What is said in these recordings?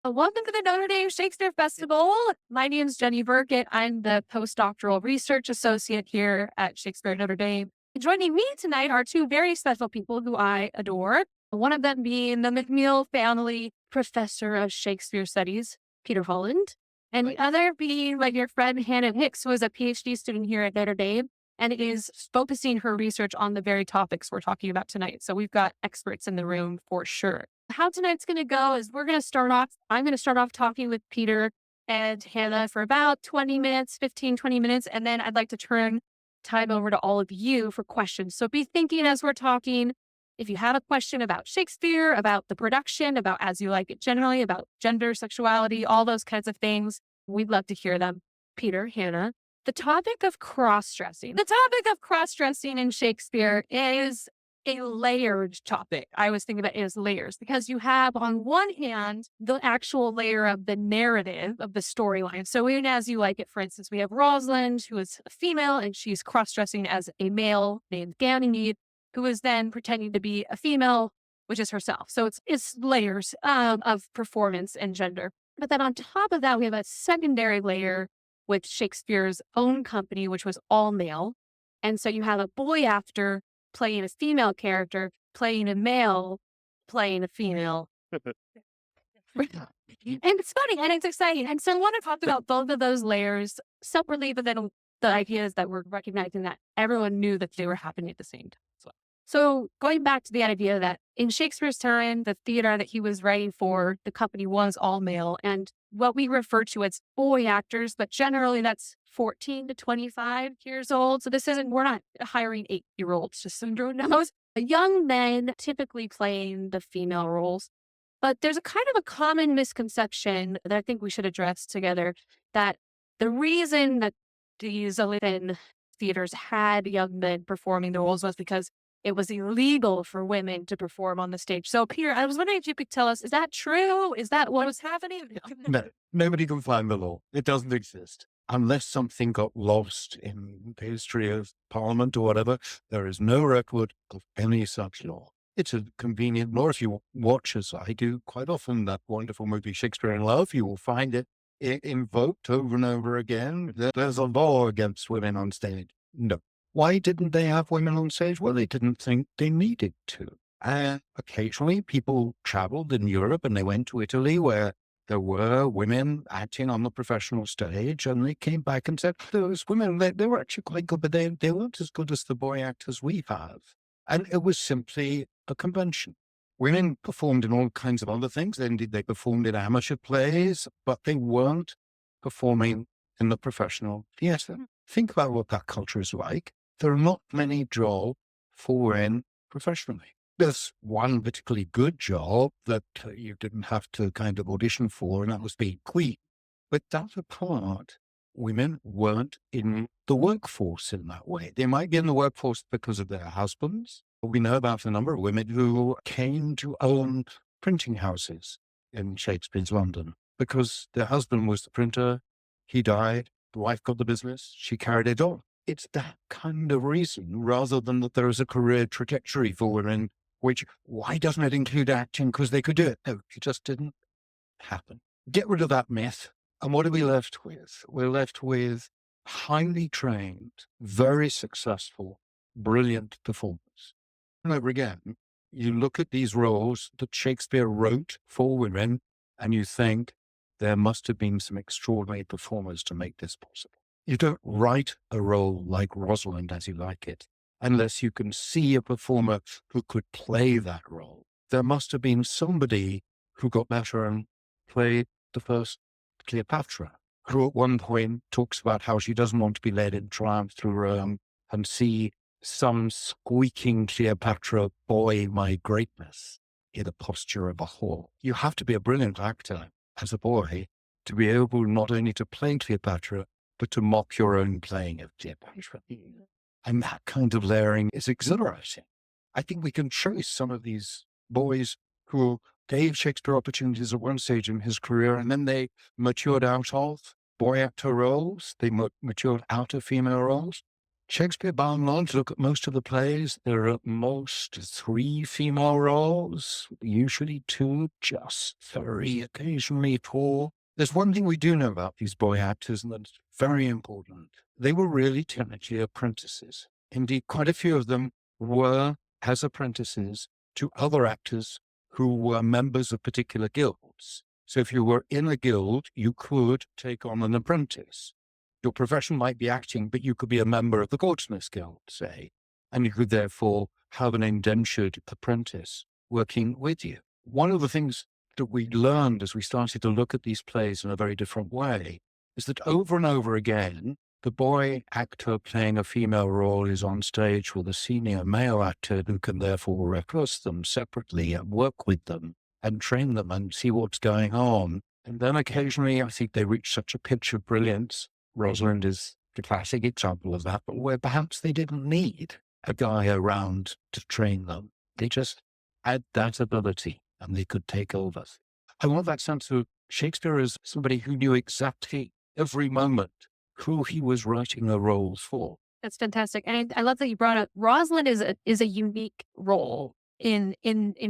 Welcome to the Notre Dame Shakespeare Festival. My name is Jennifer Birkett. I'm the postdoctoral research associate here at Shakespeare Notre Dame. Joining me tonight are two very special people who I adore. One of them being the McMeel Family Professor of Shakespeare Studies, Peter Holland, and the other being my dear friend Hannah Hicks, who is a PhD student here at Notre Dame and is focusing her research on the very topics we're talking about tonight. So we've got experts in the room for sure. How tonight's going to go is I'm going to start off talking with Peter and Hannah for about 20 minutes, 15, 20 minutes. And then I'd like to turn time over to all of you for questions. So be thinking as we're talking, if you have a question about Shakespeare, about the production, about As You Like It generally, about gender, sexuality, all those kinds of things, we'd love to hear them. Peter, Hannah, the topic of cross-dressing. The topic of cross-dressing in Shakespeare is a layered topic. I always think of it as layers because you have on one hand, the actual layer of the narrative of the storyline. So in As You Like It, for instance, we have Rosalind, who is a female and she's cross-dressing as a male named Ganymede, who is then pretending to be a female, which is herself. So it's layers of performance and gender. But then on top of that, we have a secondary layer with Shakespeare's own company, which was all male. And so you have a boy actor playing a female character, playing a male, playing a female. And it's funny and it's exciting. And so I want to talk about both of those layers separately, but then the idea is that we're recognizing that everyone knew that they were happening at the same time as well. So going back to the idea that in Shakespeare's time, the theater that he was writing for, the company was all male. And what we refer to as boy actors, but generally that's 14 to 25 years old. So we're not hiring 8-year-olds, just so everyone knows. Young men typically playing the female roles. But there's a kind of a common misconception that I think we should address together, that the reason that these Elizabethan theaters had young men performing the roles was because it was illegal for women to perform on the stage. So, Peter, I was wondering if you could tell us, is that true? Is that what was happening? No, nobody can find the law. It doesn't exist. Unless something got lost in the history of Parliament or whatever, there is no record of any such law. It's a convenient law. If you watch, as I do quite often, that wonderful movie Shakespeare in Love, you will find it invoked over and over again. There's a law against women on stage. No. Why didn't they have women on stage? Well, they didn't think they needed to. And occasionally people traveled in Europe and they went to Italy where there were women acting on the professional stage, and they came back and said, those women, they were actually quite good, but they weren't as good as the boy actors we have. And it was simply a convention. Women performed in all kinds of other things. Indeed, they performed in amateur plays, but they weren't performing in the professional theatre. Think about what that culture is like. There are not many jobs for women professionally. There's one particularly good job that you didn't have to kind of audition for, and that was being queen. But that apart, women weren't in the workforce in that way. They might be in the workforce because of their husbands. We know about a number of women who came to own printing houses in Shakespeare's London because their husband was the printer. He died. The wife got the business. She carried it on. It's that kind of reason, rather than that there is a career trajectory for women, which, why doesn't it include acting? Because they could do it. No, it just didn't happen. Get rid of that myth. And what are we left with? We're left with highly trained, very successful, brilliant performers. And over again, you look at these roles that Shakespeare wrote for women, and you think there must have been some extraordinary performers to make this possible. You don't write a role like Rosalind As You Like It unless you can see a performer who could play that role. There must have been somebody who got better and played the first Cleopatra, who at one point talks about how she doesn't want to be led in triumph through Rome and see some squeaking Cleopatra buoy my greatness in the posture of a whore. You have to be a brilliant actor as a boy to be able not only to play Cleopatra, but to mock your own playing of Cleopatra. And that kind of layering is exhilarating. I think we can trace some of these boys who gave Shakespeare opportunities at one stage in his career, and then they matured out of boy actor roles. They matured out of female roles. Shakespeare, by and large, look at most of the plays. There are at most 3 female roles, usually 2, just very occasionally 4. There's one thing we do know about these boy actors, and that's very important. They were really technically apprentices. Indeed, quite a few of them were as apprentices to other actors who were members of particular guilds. So if you were in a guild, you could take on an apprentice. Your profession might be acting, but you could be a member of the Goldsmiths Guild, say, and you could therefore have an indentured apprentice working with you. One of the things that we learned as we started to look at these plays in a very different way is that over and over again, the boy actor playing a female role is on stage with a senior male actor who can therefore rehearse them separately and work with them and train them and see what's going on. And then occasionally, I think they reach such a pitch of brilliance. Rosalind is the classic example of that, but where perhaps they didn't need a guy around to train them. They just had that ability and they could take over. I want that sense of Shakespeare as somebody who knew exactly every moment who he was writing the roles for. That's fantastic. And I love that you brought up Rosalind is a unique role in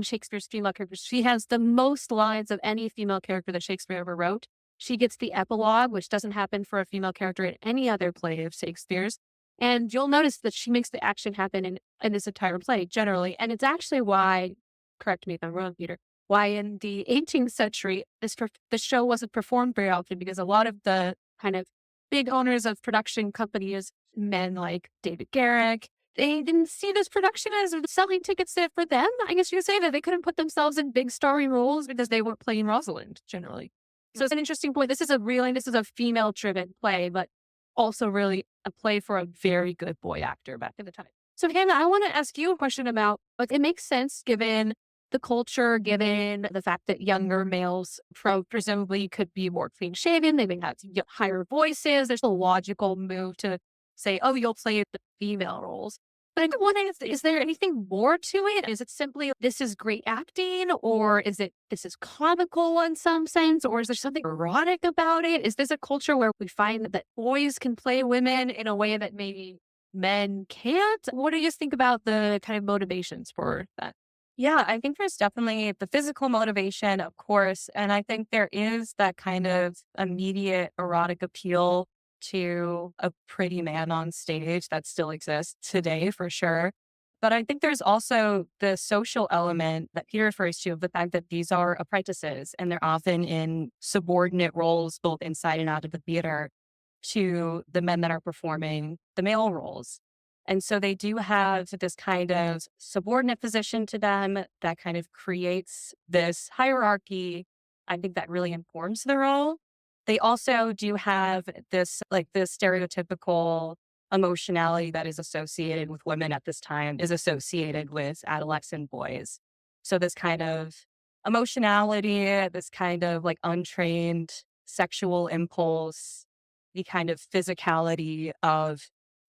Shakespeare's female characters. She has the most lines of any female character that Shakespeare ever wrote. She gets the epilogue, which doesn't happen for a female character in any other play of Shakespeare's. And you'll notice that she makes the action happen in this entire play generally. And it's actually why, correct me if I'm wrong, Peter, why in the 18th century, the show wasn't performed very often, because a lot of the kind of big owners of production companies, men like David Garrick, they didn't see this production as selling tickets for them. I guess you could say that they couldn't put themselves in big starring roles because they weren't playing Rosalind generally. So it's an interesting point. This is a female-driven play, but also really a play for a very good boy actor back in the time. So Hannah, I want to ask you a question about, like, it makes sense given the culture, given the fact that younger males presumably could be more clean-shaven, they may have higher voices. There's a logical move to say, oh, you'll play the female roles. But I'm wondering, is there anything more to it? Is it simply this is great acting, or is it this is comical in some sense, or is there something erotic about it? Is this a culture where we find that boys can play women in a way that maybe men can't? What do you think about the kind of motivations for that? Yeah, I think there's definitely the physical motivation, of course. And I think there is that kind of immediate erotic appeal to a pretty man on stage that still exists today for sure. But I think there's also the social element that Peter refers to, of the fact that these are apprentices and they're often in subordinate roles, both inside and out of the theater, to the men that are performing the male roles. And so they do have this kind of subordinate position to them that kind of creates this hierarchy. I think that really informs the role. They also do have this stereotypical emotionality that is associated with women at this time is associated with adolescent boys. So this kind of emotionality, this kind of like untrained sexual impulse, the kind of physicality of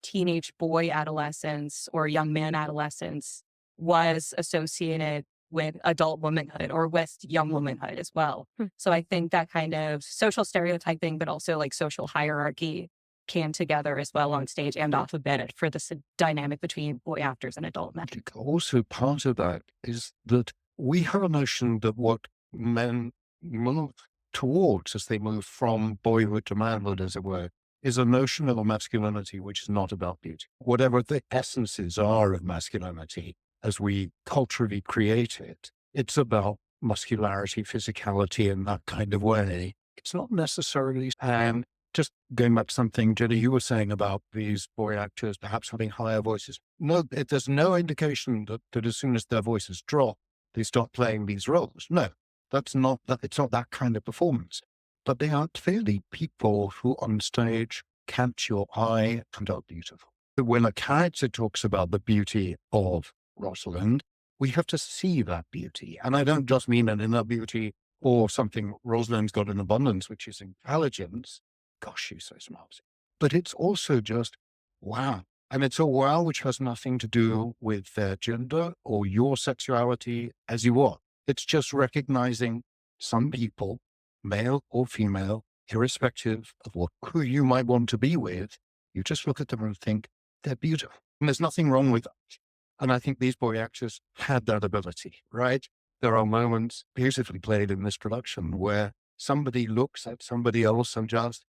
teenage boy adolescence or young man adolescence was associated with adult womanhood or with young womanhood as well. So I think that kind of social stereotyping, but also like social hierarchy came together as well on stage and off of it for this dynamic between boy actors and adult men. Also, part of that is that we have a notion that what men move towards as they move from boyhood to manhood, as it were, is a notion of masculinity which is not about beauty. Whatever the essences are of masculinity, as we culturally create it, it's about muscularity, physicality in that kind of way. It's not necessarily, and just going back to something, Jenny, you were saying about these boy actors perhaps having higher voices. No, there's no indication that as soon as their voices drop, they start playing these roles. No, it's not that kind of performance. But they are clearly people who on stage catch your eye and are beautiful. When a character talks about the beauty of Rosalind, we have to see that beauty. And I don't just mean an inner beauty or something Rosalind's got in abundance, which is intelligence. Gosh, she's so smart. But it's also just, wow. And it's a wow which has nothing to do with their gender or your sexuality as you are. It's just recognizing some people, male or female, irrespective of who you might want to be with, you just look at them and think, They're beautiful. And there's nothing wrong with that. And I think these boy actors had that ability, right? There are moments beautifully played in this production where somebody looks at somebody else and just,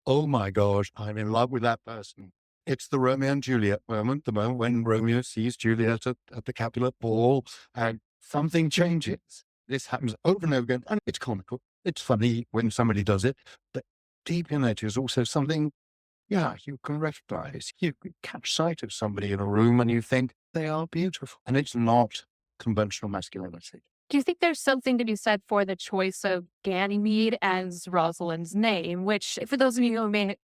oh my gosh, I'm in love with that person. It's the Romeo and Juliet moment, the moment when Romeo sees Juliet at the Capulet ball and something changes. This happens over and over again, and it's comical. It's funny when somebody does it, but deep in it is also something, yeah, you can recognize. You can catch sight of somebody in a room and you think they are beautiful. And it's not conventional masculinity. Do you think there's something to be said for the choice of Ganymede as Rosalind's name, which, for those of you who may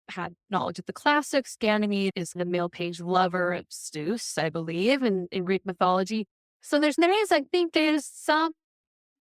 have knowledge of the classics, Ganymede is the male page lover of Zeus, I believe, in Greek mythology. So I think there's some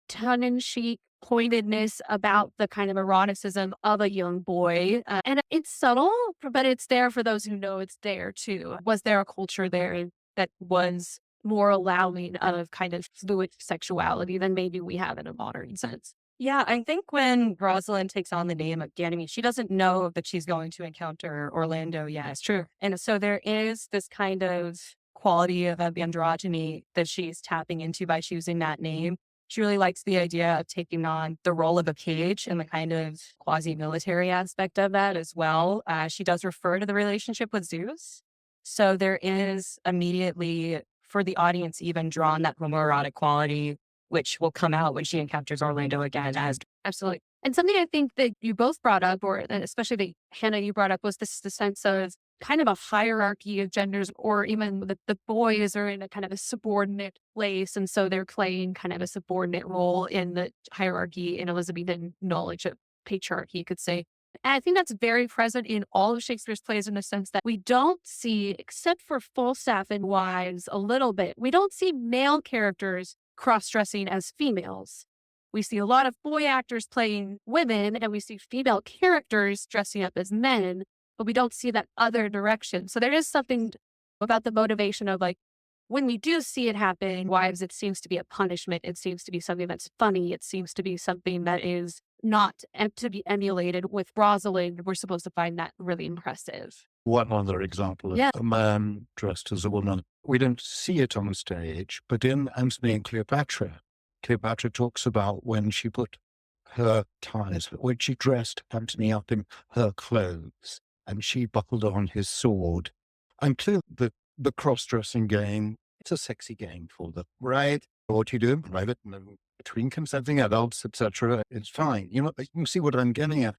tongue-in-cheek pointedness about the kind of eroticism of a young boy. And it's subtle, but it's there for those who know it's there too. Was there a culture there that was more allowing of kind of fluid sexuality than maybe we have in a modern sense? Yeah, I think when Rosalind takes on the name of Ganymede, she doesn't know that she's going to encounter Orlando yet. That's true. And so there is this kind of quality of androgyny that she's tapping into by choosing that name. She really likes the idea of taking on the role of a page and the kind of quasi-military aspect of that as well. She does refer to the relationship with Zeus. So there is immediately, for the audience, even drawn that homoerotic quality, which will come out when she encounters Orlando again as. Absolutely. And something I think that you both brought up, or especially that Hannah, you brought up, was the sense of kind of a hierarchy of genders, or even the boys are in a kind of a subordinate place. And so they're playing kind of a subordinate role in the hierarchy in Elizabethan knowledge of patriarchy, you could say. And I think that's very present in all of Shakespeare's plays in the sense that we don't see, except for Falstaff and Wives a little bit, we don't see male characters cross-dressing as females. We see a lot of boy actors playing women, and we see female characters dressing up as men, but we don't see that other direction. So there is something about the motivation of, like, when we do see it happen in Wives, it seems to be a punishment. It seems to be something that's funny. It seems to be something that is not to be emulated. With Rosalind, we're supposed to find that really impressive. One other example of a man dressed as a woman. We don't see it on stage, but in Antony and Cleopatra, Cleopatra talks about when she put her ties, when she dressed Antony up in her clothes and she buckled on his sword. And clearly the cross-dressing game, it's a sexy game for them, right? What you do in private, between consenting adults, etc., it's fine. You can see what I'm getting at.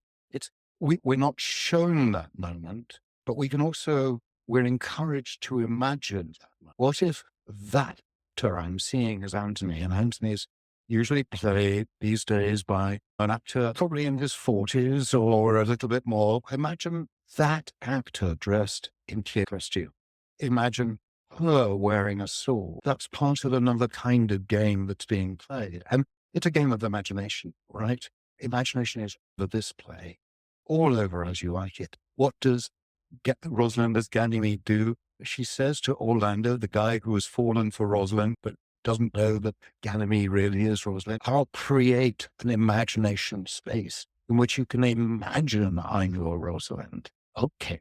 We're not shown that moment, but we're encouraged to imagine, what if that actor I'm seeing as Antony, and Antony is usually played these days by an actor probably in his 40s or a little bit more. Imagine that actor dressed in clear costume. Imagine her wearing a sword. That's part of another kind of game that's being played. And it's a game of imagination, right? Imagination is for this play all over as you like it. What does Rosalind as Ganymede do? She says to Orlando, the guy who has fallen for Rosalind, but doesn't know that Ganymede really is Rosalind, I'll create an imagination space in which you can imagine I'm your Rosalind. Okay.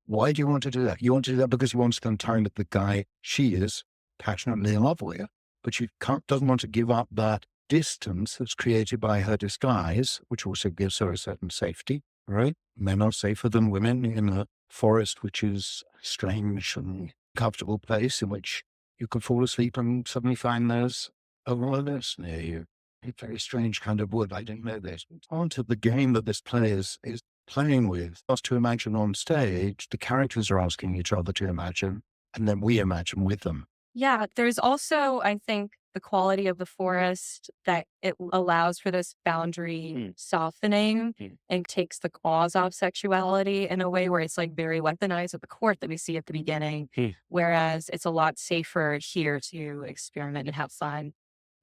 Why do you want to do that? You want to do that because you want to spend time with the guy she is passionately in love with, but she doesn't want to give up that distance that's created by her disguise, which also gives her a certain safety, right? Men are safer than women in a forest, which is a strange and comfortable place in which you can fall asleep and suddenly find there's a wilderness near you. A very strange kind of wood. I didn't know this. Part of the game that this play is playing with us to imagine on stage. The characters are asking each other to imagine, and then we imagine with them. Yeah, there's also, I think, the quality of the forest that it allows for this boundary softening and takes the claws off sexuality in a way where it's like very weaponized at the court that we see at the beginning, whereas it's a lot safer here to experiment and have fun.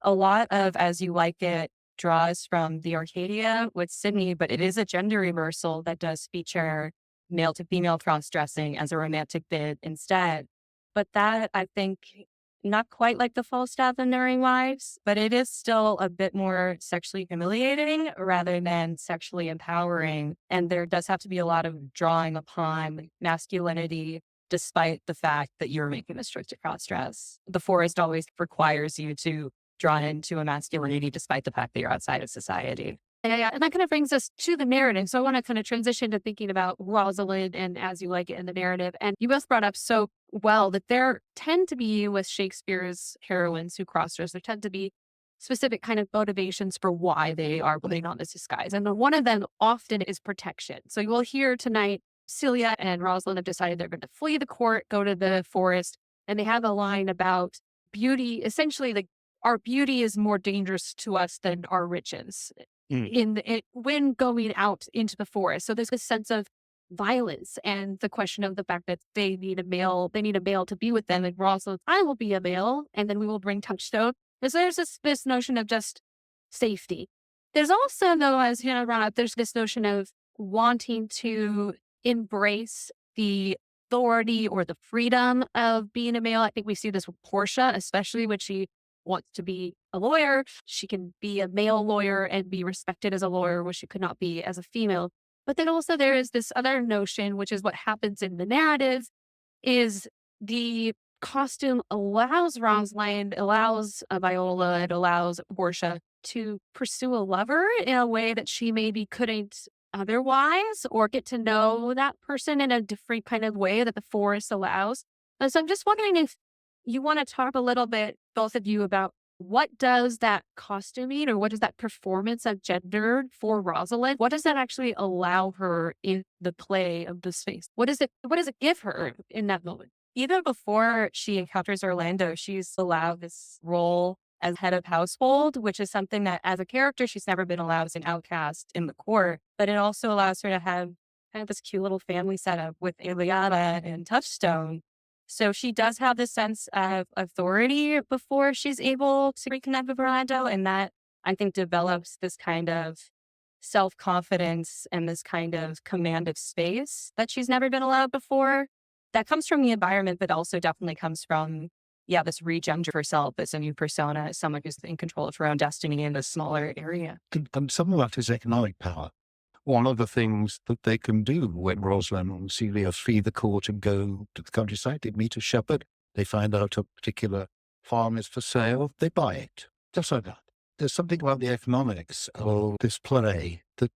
A lot of As You Like It draws from the Arcadia with Sydney, but it is a gender reversal that does feature male to female cross-dressing as a romantic bid instead. But that, I think, not quite like the Falstaff and Marrying Wives, but it is still a bit more sexually humiliating rather than sexually empowering. And there does have to be a lot of drawing upon masculinity despite the fact that you're making a choice to cross dress. The forest always requires you to draw into a masculinity despite the fact that you're outside of society. Yeah. And that kind of brings us to the narrative. So I want to kind of transition to thinking about Rosalind and As You Like It in the narrative. And you both brought up so well that there tend to be with Shakespeare's heroines who cross-dress, there tend to be specific kind of motivations for why they are putting on this disguise. And one of them often is protection. So you will hear tonight, Celia and Rosalind have decided they're going to flee the court, go to the forest, and they have a line about beauty, essentially like our beauty is more dangerous to us than our riches when going out into the forest. So there's this sense of violence and the question of the fact that they need a male to be with them. And Rosalind, I will be a male, and then we will bring Touchstone. And so there's this notion of just safety. There's also, though, as Hannah brought up, there's this notion of wanting to embrace the authority or the freedom of being a male. I think we see this with Portia, especially when she wants to be a lawyer. She can be a male lawyer and be respected as a lawyer, which she could not be as a female. But then also there is this other notion, which is what happens in the narrative, is the costume allows Rosalind, allows Viola, it allows Portia to pursue a lover in a way that she maybe couldn't otherwise, or get to know that person in a different kind of way that the forest allows. And so I'm just wondering if you want to talk a little bit, both of you, about what does that costume mean, or what does that performance of gender for Rosalind? What does that actually allow her in the play of the space? What does it give her in that moment? Even before she encounters Orlando, she's allowed this role as head of household, which is something that as a character, she's never been allowed as an outcast in the court. But it also allows her to have kind of this cute little family setup with Ileana and Touchstone. So she does have this sense of authority before she's able to reconnect with Orlando. And that, I think, develops this kind of self-confidence and this kind of command of space that she's never been allowed before. That comes from the environment, but also definitely comes from, this regender of herself as a new persona, as someone who's in control of her own destiny in a smaller area. And some of that is economic power. One of the things that they can do when Rosalind and Celia flee the court and go to the countryside, they meet a shepherd, they find out a particular farm is for sale, they buy it. Just like that. There's something about the economics of this play that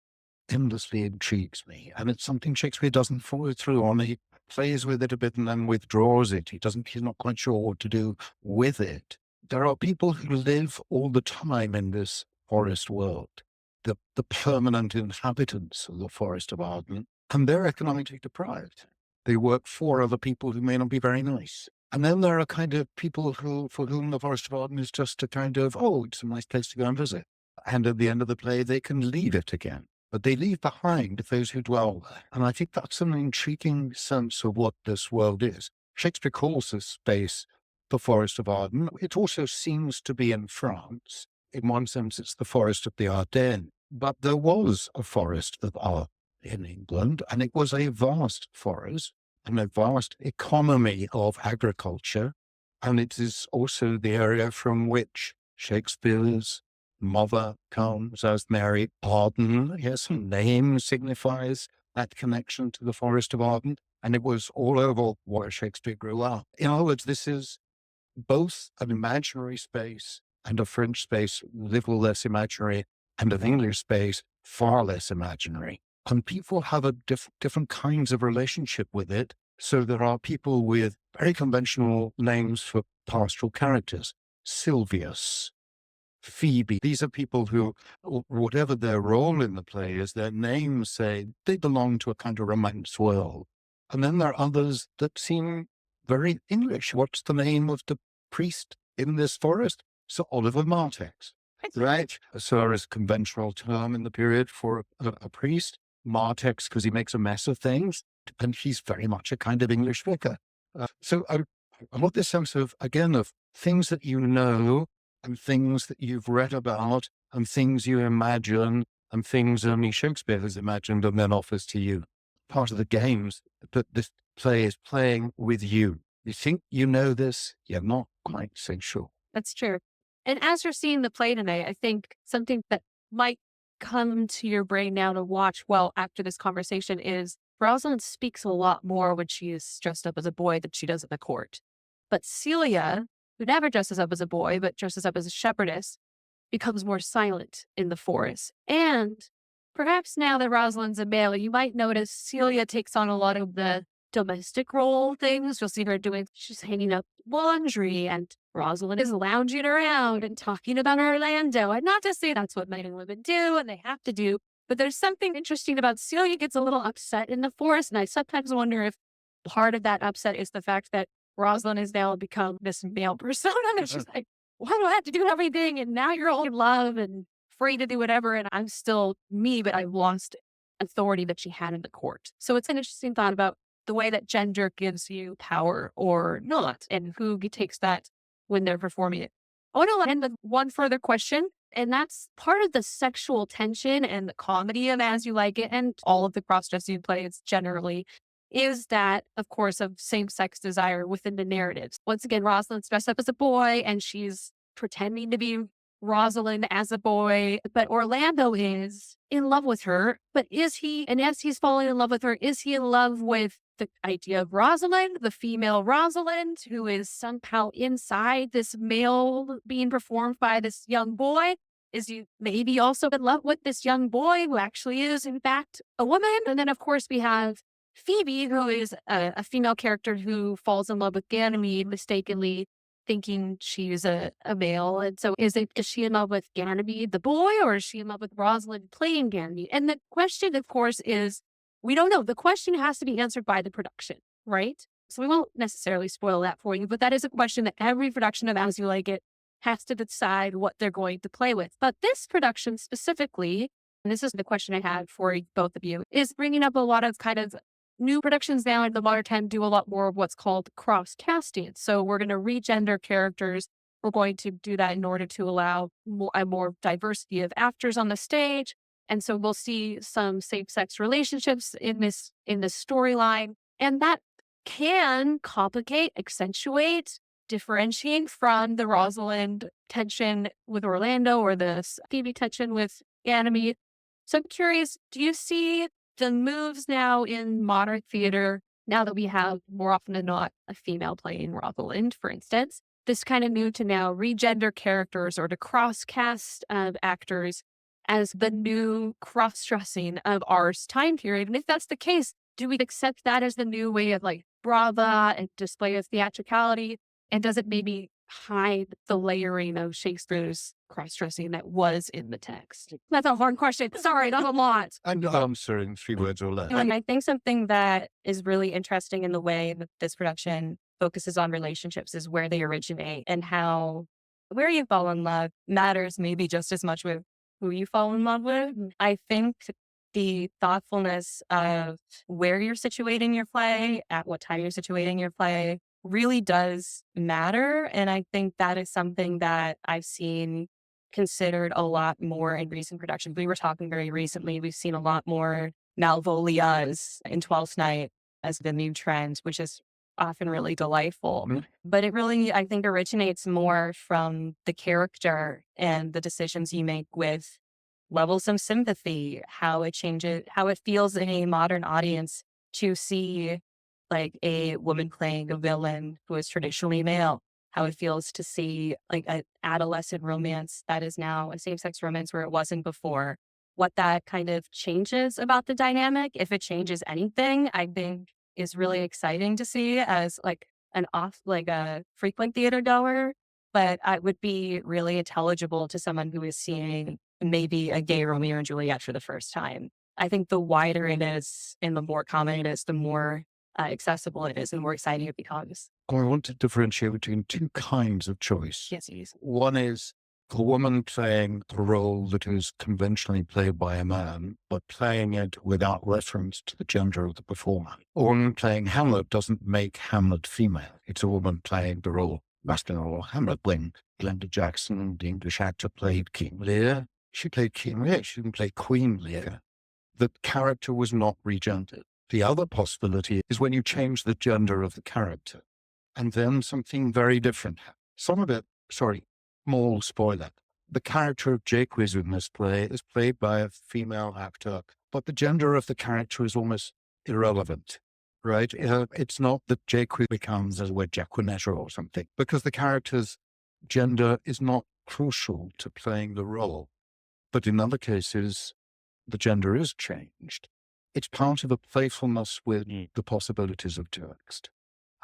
endlessly intrigues me. And it's something Shakespeare doesn't follow through on. He plays with it a bit and then withdraws it. He's not quite sure what to do with it. There are people who live all the time in this forest world, the permanent inhabitants of the Forest of Arden, and they're economically deprived. They work for other people who may not be very nice. And then there are kind of people for whom the Forest of Arden is just a kind of, it's a nice place to go and visit. And at the end of the play, they can leave it again. But they leave behind those who dwell there. And I think that's an intriguing sense of what this world is. Shakespeare calls this space the Forest of Arden. It also seems to be in France. In one sense, it's the Forest of the Ardennes. But there was a Forest of Arden in England, and it was a vast forest and a vast economy of agriculture. And it is also the area from which Shakespeare's mother comes as Mary Arden. Yes, her name signifies that connection to the Forest of Arden. And it was all over where Shakespeare grew up. In other words, this is both an imaginary space and a French space, little less imaginary, and an English space, far less imaginary. And people have a different kinds of relationship with it. So there are people with very conventional names for pastoral characters. Silvius, Phoebe. These are people who, whatever their role in the play is, their names say they belong to a kind of romance world. And then there are others that seem very English. What's the name of the priest in this forest? Sir Oliver Martex, right? Sir is a conventional term in the period for a priest. Martex, because he makes a mess of things, and he's very much a kind of English vicar. So I want this sense of, again, of things that you know, and things that you've read about, and things you imagine, and things only Shakespeare has imagined and then offers to you. Part of the games that this play is playing with you. You think you know this, you're not quite so sure. That's true. And as you're seeing the play tonight, I think something that might come to your brain now to watch after this conversation is Rosalind speaks a lot more when she is dressed up as a boy than she does at the court. But Celia, who never dresses up as a boy, but dresses up as a shepherdess, becomes more silent in the forest. And perhaps now that Rosalind's a male, you might notice Celia takes on a lot of the domestic role things. You'll see her she's hanging up laundry, and Rosalind is lounging around and talking about Orlando. And not to say that's what men and women do and they have to do, but there's something interesting about Celia gets a little upset in the forest. And I sometimes wonder if part of that upset is the fact that Rosalind has now become this male persona. And she's like, why do I have to do everything? And now you're all in love and free to do whatever. And I'm still me, but I've lost authority that she had in the court. So it's an interesting thought about the way that gender gives you power or not, and who takes that when they're performing it. I want to end with one further question, and that's part of the sexual tension and the comedy of As You Like It, and all of the cross-dressing plays generally, is that, of course, of same-sex desire within the narratives. Once again, Rosalind's dressed up as a boy, and she's pretending to be Rosalind as a boy, but Orlando is in love with her. But is he, and as he's falling in love with her, is he in love with the idea of Rosalind, the female Rosalind, who is somehow inside this male being performed by this young boy? Is he maybe also in love with this young boy who actually is, in fact, a woman? And then, of course, we have Phoebe, who is a female character who falls in love with Ganymede mistakenly, thinking she's a male. And so is she in love with Ganymede, the boy, or is she in love with Rosalind playing Ganymede? And the question, of course, is we don't know. The question has to be answered by the production, right? So we won't necessarily spoil that for you, but that is a question that every production of As You Like It has to decide what they're going to play with. But this production specifically, and this is the question I had for both of you, is bringing up a lot of kind of new productions now in the modern time do a lot more of what's called cross-casting. So we're going to regender characters. We're going to do that in order to allow a more diversity of actors on the stage. And so we'll see some same-sex relationships in this storyline. And that can complicate, accentuate, differentiate from the Rosalind tension with Orlando or the Phoebe tension with Ganymede. So I'm curious, do you see the moves now in modern theater, now that we have more often than not a female playing Rosalind, for instance, this kind of move to now regender characters or to cross-cast actors as the new cross-dressing of our time period? And if that's the case, do we accept that as the new way of like brava and display of theatricality? And does it maybe hide the layering of Shakespeare's cross-dressing that was in the text? That's a hard question. Sorry, that's a lot. I'm answering 3 words or less. And I think something that is really interesting in the way that this production focuses on relationships is where they originate, and how where you fall in love matters maybe just as much with who you fall in love with. I think the thoughtfulness of where you're situating your play, at what time you're situating your play, really does matter. And I think that is something that I've seen considered a lot more in recent productions. We were talking very recently, we've seen a lot more Malvolias in Twelfth Night as the new trend, which is often really delightful. But it really, I think, originates more from the character and the decisions you make with levels of sympathy, how it changes, how it feels in a modern audience to see like a woman playing a villain who is traditionally male, how it feels to see like an adolescent romance that is now a same-sex romance where it wasn't before, what that kind of changes about the dynamic. If it changes anything, I think is really exciting to see as like a frequent theater goer, but it would be really intelligible to someone who is seeing maybe a gay Romeo and Juliet for the first time. I think the wider it is and the more common it is, the more accessible it is and the more exciting it becomes. I want to differentiate between 2 kinds of choice. Yes, please. One is a woman playing the role that is conventionally played by a man, but playing it without reference to the gender of the performer. A woman playing Hamlet doesn't make Hamlet female. It's a woman playing the role masculine or Hamlet. When Glenda Jackson, the English actor, played King Lear, she played King Lear. She didn't play Queen Lear. The character was not regendered. The other possibility is when you change the gender of the character, and then something very different happens. Some of it, small spoiler, the character of Jaques in this play is played by a female actor, but the gender of the character is almost irrelevant, right? It's not that Jake becomes as with Jacquinetta or something, because the character's gender is not crucial to playing the role. But in other cases, the gender is changed. It's part of a playfulness with the possibilities of text.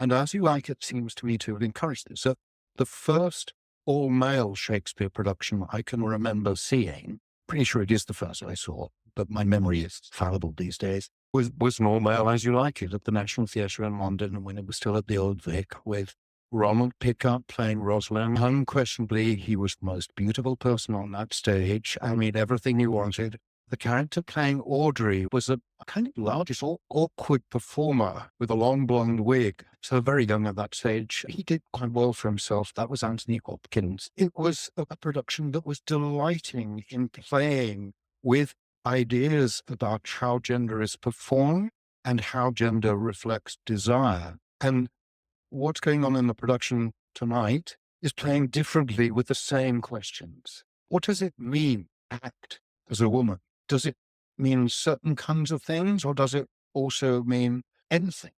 And As You Like It seems to me to have encouraged this. So the first all-male Shakespeare production I can remember seeing, pretty sure it is the first I saw, but my memory is fallible these days, was an all-male As You Like It at the National Theatre in London when it was still at the Old Vic, with Ronald Pickup playing Rosalind. Unquestionably, he was the most beautiful person on that stage. I mean, everything you wanted. The character playing Audrey was a kind of largish, awkward performer with a long blonde wig. So very young at that stage. He did quite well for himself. That was Anthony Hopkins. It was a production that was delighting in playing with ideas about how gender is performed and how gender reflects desire. And what's going on in the production tonight is playing differently with the same questions. What does it mean to act as a woman? Does it mean certain kinds of things, or does it also mean anything?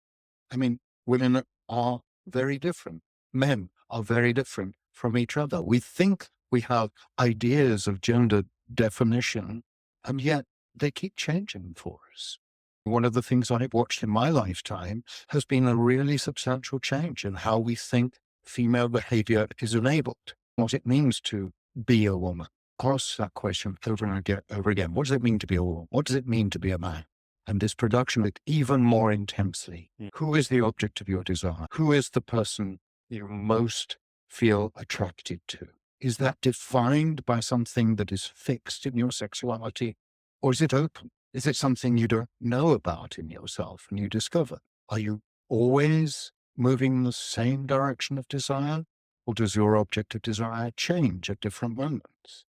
I mean, women are very different. Men are very different from each other. We think we have ideas of gender definition, and yet they keep changing for us. One of the things I've watched in my lifetime has been a really substantial change in how we think female behavior is enabled, what it means to be a woman. Ask that question over and over again. What does it mean to be a woman? What does it mean to be a man? And this production, it even more intensely. Who is the object of your desire? Who is the person you most feel attracted to? Is that defined by something that is fixed in your sexuality? Or is it open? Is it something you don't know about in yourself and you discover? Are you always moving in the same direction of desire? Or does your object of desire change at different moments?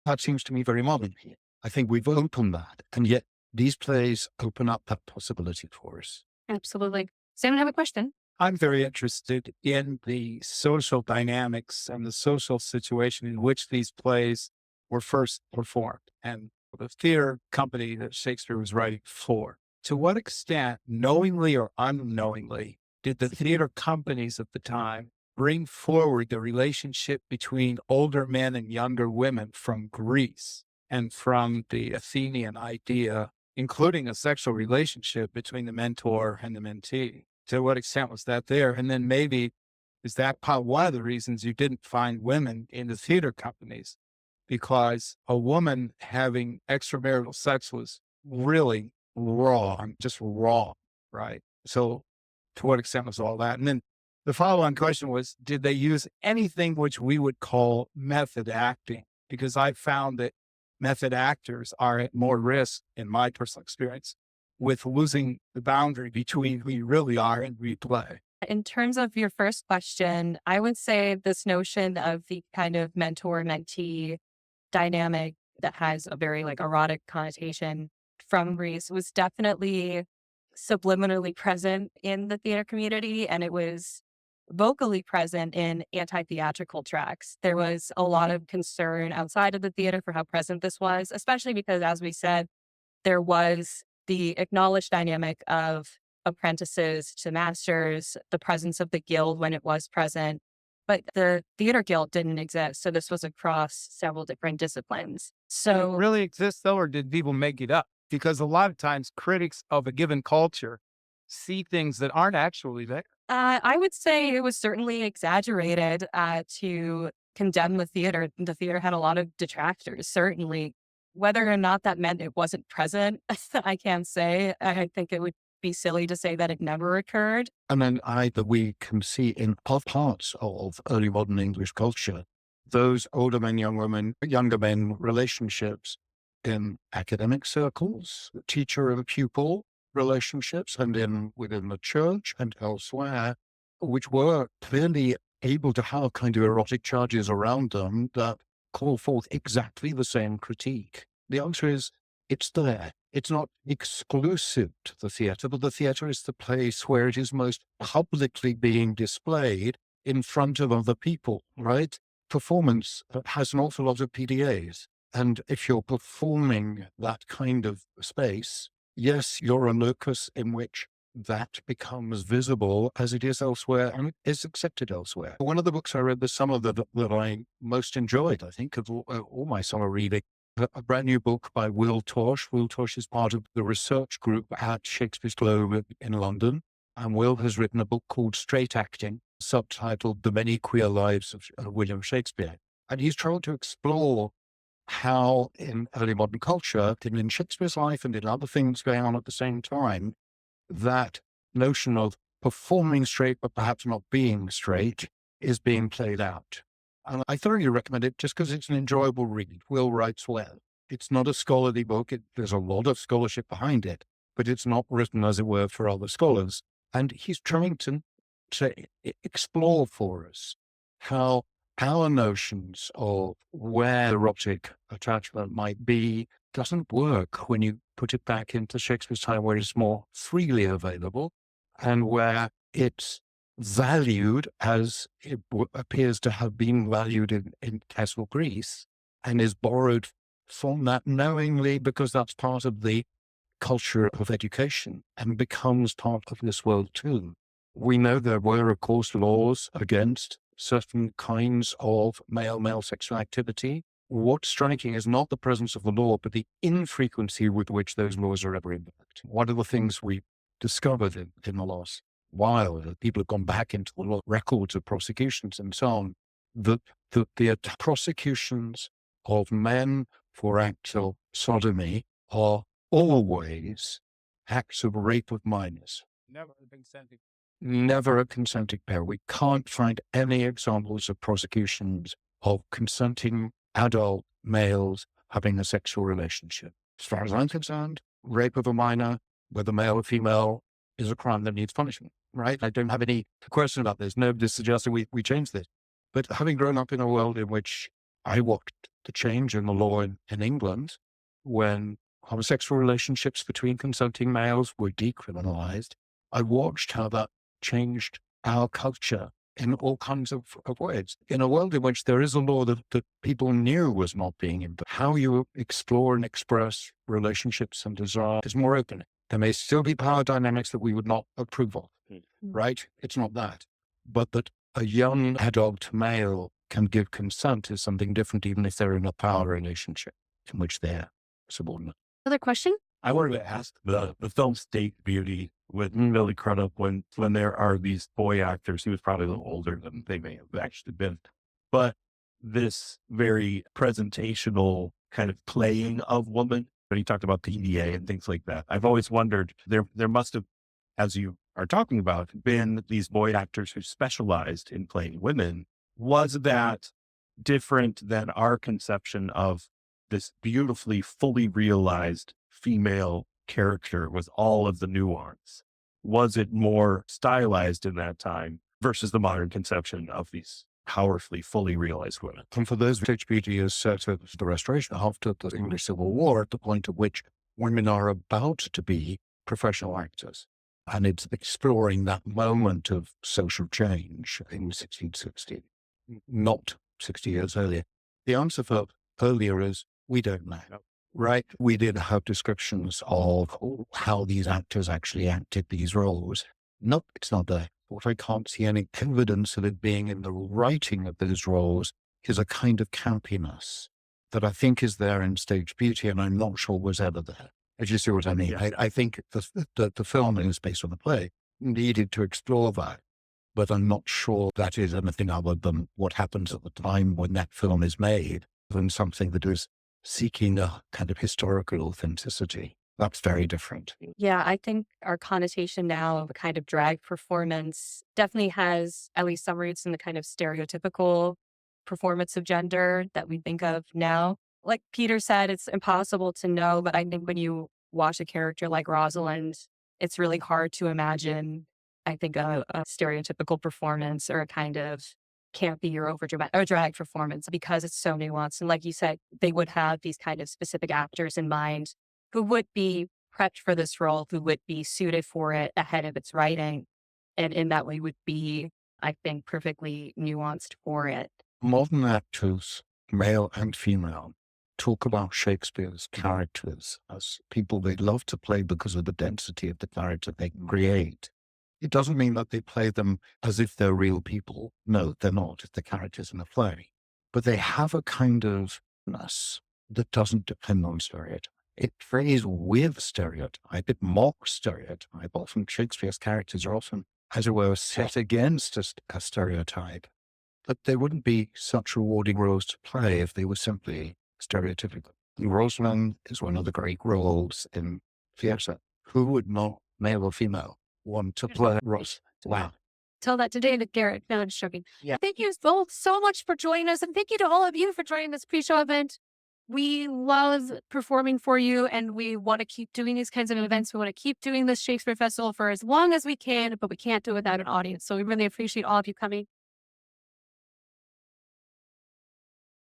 That seems to me very modern here. I think we've opened that, and yet these plays open up that possibility for us. Absolutely. Sam, I have a question. I'm very interested in the social dynamics and the social situation in which these plays were first performed and the theater company that Shakespeare was writing for. To what extent, knowingly or unknowingly, did the theater companies at the time bring forward the relationship between older men and younger women from Greece and from the Athenian idea, including a sexual relationship between the mentor and the mentee? To what extent was that there? And then maybe is that one of the reasons you didn't find women in the theater companies? Because a woman having extramarital sex was really wrong, just wrong, right? So to what extent was all that? And then the follow-on question was, did they use anything which we would call method acting? Because I found that method actors are at more risk, in my personal experience, with losing the boundary between who you really are and who you play. In terms of your first question, I would say this notion of the kind of mentor-mentee dynamic that has a very erotic connotation from Greece was definitely subliminally present in the theater community, and it was vocally present in anti-theatrical tracks. There was a lot of concern outside of the theater for how present this was, especially because, as we said, there was the acknowledged dynamic of apprentices to masters, the presence of the guild when it was present, but the theater guild didn't exist. So this was across several different disciplines. Did it really exist though, or did people make it up? Because a lot of times critics of a given culture see things that aren't actually there. I would say it was certainly exaggerated to condemn the theater. The theater had a lot of detractors, certainly. Whether or not that meant it wasn't present, I can't say. I think it would be silly to say that it never occurred. And then we can see in parts of early modern English culture, those older men, young women, younger men relationships in academic circles, teacher and pupil relationships, and within the church and elsewhere, which were clearly able to have kind of erotic charges around them that call forth exactly the same critique. The answer is, it's there. It's not exclusive to the theatre, but the theatre is the place where it is most publicly being displayed in front of other people, right? Performance has an awful lot of PDAs. And if you're performing that kind of space, yes, you're a locus in which that becomes visible as it is elsewhere and is accepted elsewhere. One of the books I read this summer that I most enjoyed, I think, of all my summer reading, a brand new book by Will Tosh. Will Tosh is part of the research group at Shakespeare's Globe in London. And Will has written a book called Straight Acting, subtitled The Many Queer Lives of William Shakespeare. And he's trying to explore how in early modern culture, and in Shakespeare's life and in other things going on at the same time, that notion of performing straight, but perhaps not being straight, is being played out. And I thoroughly recommend it just because it's an enjoyable read. Will writes well. It's not a scholarly book. There's a lot of scholarship behind it, but it's not written, as it were, for other scholars. And he's trying to explore for us how our notions of where erotic attachment might be doesn't work when you put it back into Shakespeare's time, where it's more freely available and where it's valued as it appears to have been valued in classical Greece, and is borrowed from that knowingly because that's part of the culture of education and becomes part of this world too. We know there were, of course, laws against certain kinds of male sexual activity. What's striking is not the presence of the law, but the infrequency with which those laws are ever invoked. One of the things we discovered in the last while, that people have gone back into the law records of prosecutions and so on, that the prosecutions of men for acts of sodomy are always acts of rape of minors. Never a consenting pair. We can't find any examples of prosecutions of consenting adult males having a sexual relationship. As far as I'm concerned, rape of a minor, whether male or female, is a crime that needs punishment, right? I don't have any question about this. Nobody's suggesting we change this. But having grown up in a world in which I watched the change in the law in England, when homosexual relationships between consenting males were decriminalized, I watched how that changed our culture in all kinds of ways. In a world in which there is a law that people knew was not being invoked, how you explore and express relationships and desire is more open. There may still be power dynamics that we would not approve of, right? It's not that. But that a young adult male can give consent is something different, even if they're in a power relationship in which they're subordinate. Another question? I wanted to ask the film State Beauty with Billy Crudup, when there are these boy actors, he was probably a little older than they may have actually been, but this very presentational kind of playing of woman. But he talked about PDA and things like that. I've always wondered, there must have, as you are talking about, been these boy actors who specialized in playing women. Was that different than our conception of this beautifully fully realized female character with all of the nuance? Was it more stylized in that time versus the modern conception of these powerfully fully realized women? And for those, State Beauty is set at the Restoration after the English Civil War, at the point at which women are about to be professional actors. And it's exploring that moment of social change in 1660, not 60 years earlier. The answer for earlier is we don't know. Right? We did have descriptions of how these actors actually acted these roles. Nope, it's not there. What I can't see any evidence of it being in the writing of those roles is a kind of campiness that I think is there in Stage Beauty, and I'm not sure was ever there. If you see what I mean. I think the film is based on the play, needed to explore that, but I'm not sure that is anything other than what happens at the time when that film is made, than something that is seeking a kind of historical authenticity. That's very different. Yeah, I think our connotation now of a kind of drag performance definitely has at least some roots in the kind of stereotypical performance of gender that we think of now. Like Peter said, it's impossible to know, but I think when you watch a character like Rosalind, it's really hard to imagine, I think, a stereotypical performance or a kind of campy or overdramatic or drag performance, because it's so nuanced. And like you said, they would have these kind of specific actors in mind who would be prepped for this role, who would be suited for it ahead of its writing. And in that way would be, I think, perfectly nuanced for it. Modern actors, male and female, talk about Shakespeare's characters as people they love to play because of the density of the character they create, it doesn't mean that they play them as if they're real people. No, they're not. It's the characters in the play. But they have a kind of ness that doesn't depend on stereotype. It plays with stereotype. It mocks stereotype. Often Shakespeare's characters are often, as it were, set against a stereotype. But they wouldn't be such rewarding roles to play if they were simply stereotypical. Rosalind is one of the great roles in theatre. Who would not, male or female, want to play Rosalind? Wow. Tell that to David Garrett. No, I'm just joking. Yeah. Thank you both so much for joining us. And thank you to all of you for joining this pre-show event. We love performing for you, and we want to keep doing these kinds of events. We want to keep doing this Shakespeare Festival for as long as we can, but we can't do it without an audience. So we really appreciate all of you coming.